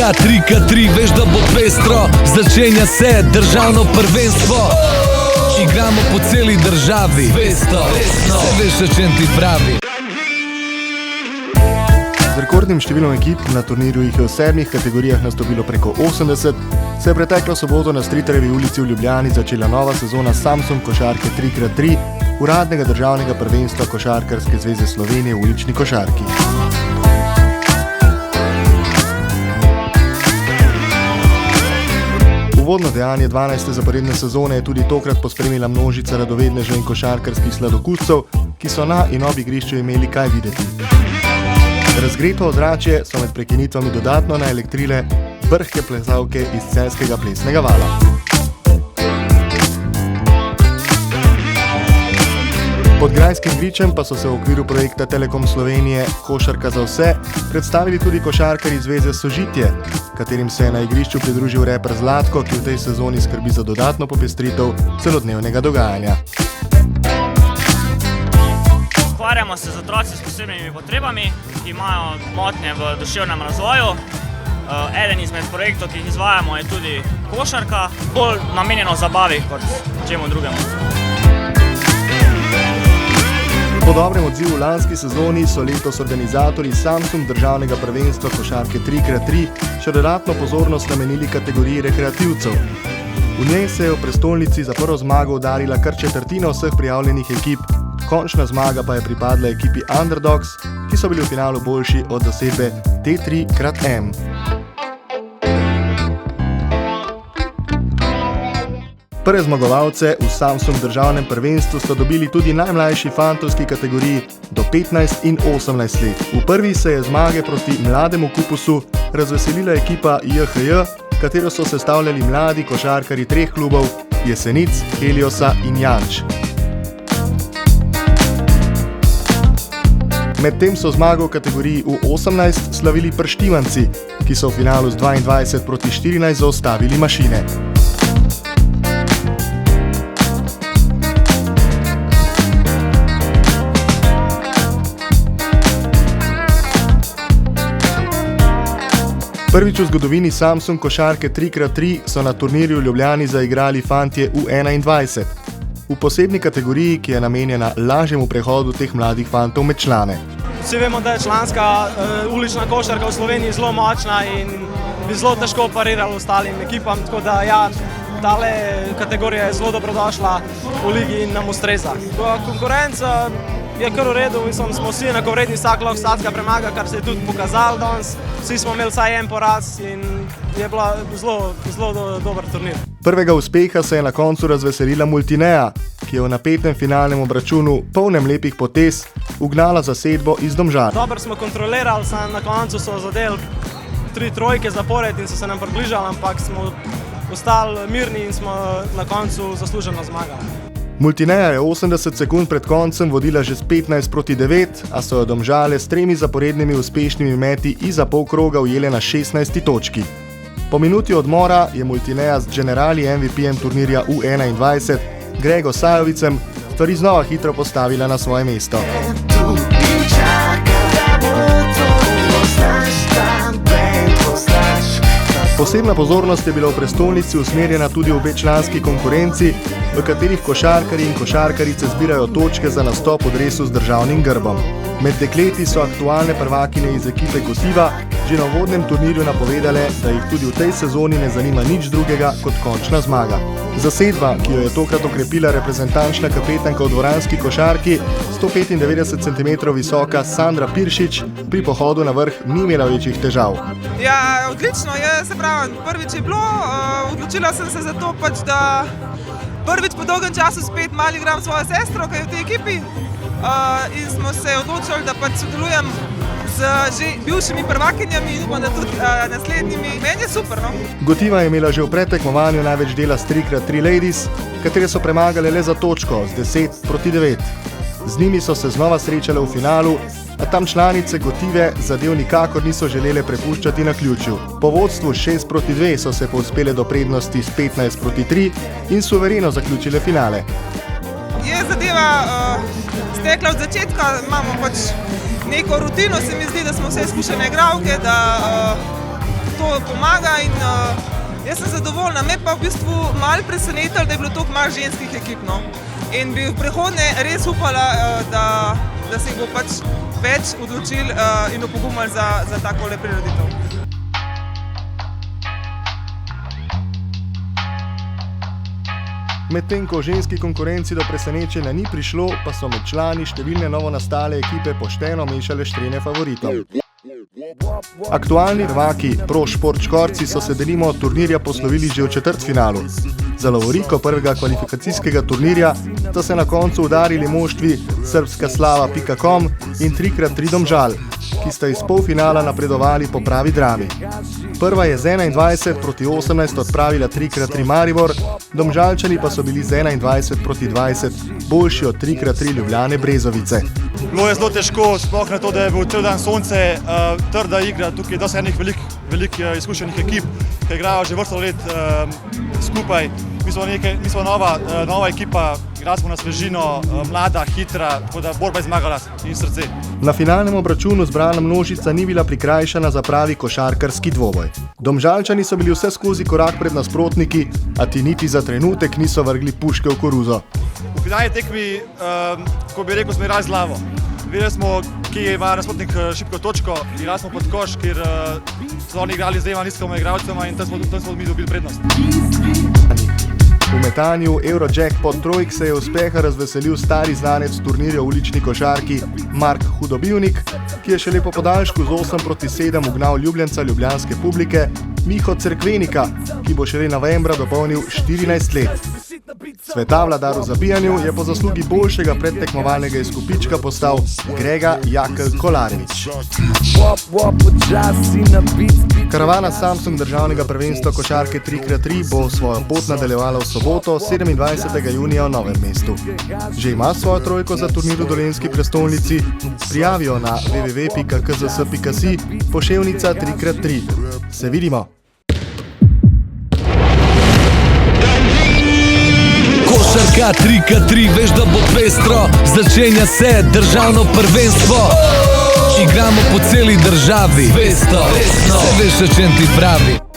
3x3, veš da bo pestro. Začenja se državno prvenstvo. Igramo po celi državi. Vesto, se veš, o čem ti pravi. Z rekordnim številom ekip, na turnirju jih je v 7 kategorijah nastopilo preko 80, se je preteklo soboto na Stritarjevi ulici v Ljubljani začela nova sezona Samsung košarke 3x3, uradnega državnega prvenstva Košarkarske zveze Slovenije v ulični košarki. Uvodno dejanje 12. zaporedne sezone je tudi tokrat pospremila množica radovednežev in košarkarskih sladokuscev, ki so na in ob igrišču imeli kaj videti. Razgreto ozračje so med prekinitvami dodatno naelektrile brhke plezalke iz celjskega plesnega vala. Pod grajskim gričem pa so se v okviru projekta Telekom Slovenije Košarka za vse predstavili tudi košarkarji zveze Sožitje, katerim se je na igrišču pridružil reper Zlatko, ki v tej sezoni skrbi za dodatno popestritev celodnevnega dogajanja. Ukvarjamo se z otroci s posebnimi potrebami, ki imajo motnje v duševnem razvoju. Eden izmed projektov, ki jih izvajamo, je tudi košarka, bolj namenjeno zabavi kot čemu drugemu. Po dobrem odzivu v lanski sezoni so letos organizatorji Samsung državnega prvenstva košarke 3x3 še dodatno pozornost namenili kategoriji rekreativcev. V njej se je v prestolnici za prvo zmago udarila kar četrtina vseh prijavljenih ekip, končna zmaga pa je pripadla ekipi Underdogs, ki so bili v finalu boljši od zasedbe T3x M. Prve zmagovalce v Samsung državnem prvenstvu sta dobili tudi najmlajši fantovski kategoriji do 15 in 18 let. V prvi se je zmage proti mlademu Kupusu razveselila ekipa JHJ, katero so sestavljali mladi košarkarji 3 klubov Jesenic, Heliosa in Janč. Medtem so zmago v kategoriji U18 slavili Prštivanci, ki so v finalu z 22 proti 14 zaustavili Mašine. Prvič v zgodovini Samsung košarke 3x3 so na turnirju v Ljubljani zaigrali fantje U21. V posebni kategoriji, ki je namenjena lažjemu prehodu teh mladih fantov med člane. Vsi vemo, da je članska ulična košarka v Sloveniji zelo močna in bi zelo težko parirala ostalim ekipam, tako da ja, tale kategorija je zelo dobrodošla v ligi in nam ustreza. Konkurenca je kar v redu, mislim, smo vsi enakovredni, vsak lahko vsakega premaga, kar se je tudi pokazalo danes. Vsi smo imeli vsaj en poraz in je bila zelo dober turnir. Prvega uspeha se je na koncu razveselila Multinea, ki je v napetem finalnem obračunu, polnem lepih potez, ugnala zasedbo iz Domžal. Dobro smo kontrolirali, na koncu so zadeli 3 trojke zapored in so se nam približali, ampak smo ostali mirni in smo na koncu zasluženo zmagali. Multinea je 80 sekund pred koncem vodila že s 15 proti 9, a so jo Domžale s 3 zaporednimi uspešnimi meti izza polkroga ujele na 16. točki. Po minuti odmora je Multinea z generali MVP-jem turnirja U21, Grego Sajovicem, stvari znova hitro postavila na svoje mesto. Posebna pozornost je bila v prestolnici usmerjena tudi v obečlanski konkurenci, v katerih košarkarji in košarkarice zbirajo točke za nastop v dresu z državnim grbom. Med dekleti so aktualne prvakine iz ekipe Kotiva že na uvodnem turnirju napovedale, da jih tudi v tej sezoni ne zanima nič drugega kot končna zmaga. Zasedba, ki jo je tokrat okrepila reprezentančna kapetanka v dvoranski košarki, 195 cm visoka Sandra Piršič, pri pohodu na vrh ni imela večjih težav. Ja, odlično je, se pravi, prvič je bilo, odločila sem se za to, da prvič po dolgem času spet malo igram svojo sestro, ki je v tej ekipi, in smo se odločili, da sodelujem z že bivšimi prvakinjami in upam, da tudi naslednjimi. Meni je super, no? Gotiva je imela že v predtekmovanju največ dela s 3x3 ladies, katere so premagale le za točko z 10 proti 9. Z njimi so se znova srečale v finalu, a tam članice Gotive zadev nikakor niso želele prepuščati na ključju. Po vodstvu 6 proti 2 so se povzpele do prednosti s 15 proti 3 in suvereno zaključile finale. Je zadeva stekla od začetka, imamo pač neko rutino, se mi zdi, da smo vse izkušene igralke, da to pomaga in jaz sem zadovoljna. Me pa v bistvu malo presenetilo, da je bilo toliko malo ženskih ekip. No. In bi v prihodnje res upala, da se jih bo pač več odločili in opogumali za takole prireditev. Medtem ko v ženski konkurenci do presenečenja ni prišlo, pa so med člani številne novonastale ekipe pošteno mešale štrene favoritov. Aktualni prvaki Pro Šport Škorci so se denimo od turnirja poslovili že v četrtfinalu. Za lovoriko prvega kvalifikacijskega turnirja sta se na koncu udarili moštvi srbskaslava.com in 3x3 Domžal, ki sta iz polfinala napredovali po pravi drami. Prva je z 21:18 odpravila 3x3 Maribor, Domžalčani pa so bili z 21:20 boljši od 3x3 Ljubljane Brezovice. Bilo je zelo težko, sploh na to, da je bil cel dan sonce, trda igra, tukaj je dosti enih velikih izkušenih ekip, ki igrajo že vrsto let skupaj. Mi smo nova ekipa, igrali smo na svežino, mlada, hitra, tako da borba je zmagala in srce. Na finalnem obračunu zbrana množica ni bila prikrajšana za pravi košarkarski dvoboj. Domžalčani so bili vse skozi korak pred nasprotniki, a ti niti za trenutek niso vrgli puške v koruzo. V finalni tekmi, ko bi rekel, smo igrali z glavo. Videli smo, kje ima nasprotnik šibko točko, igrali smo pod koš, kjer so oni igrali z dvema nizkoma igralcema in tam smo mi dobili prednost. V metanju Eurojackpot trojk se je uspeha razveselil stari znanec turnirja v ulični košarki Mark Hudobivnik, ki je šele po podaljšku z 8:7 ugnal ljubljenca ljubljanske publike Miho Cerkvenika, ki bo šele novembra dopolnil 14 let. Sveta vladar v zabijanju je po zaslugi boljšega predtekmovalnega izkupička postal Grega Jakl Kolarević. Karavana Samsung državnega prvenstva košarke 3x3 bo svojo pot nadaljevala v soboto 27. junija v Novem mestu. Že ima svojo trojko za turnir v dolenjski prestolnici? Prijavijo na www.kzs.si poševnica 3x3. Se vidimo! Košarka 3x3, veš da bo pestro, začenja se državno prvenstvo. Igramo po celi državi, veš, o čem ti pravi.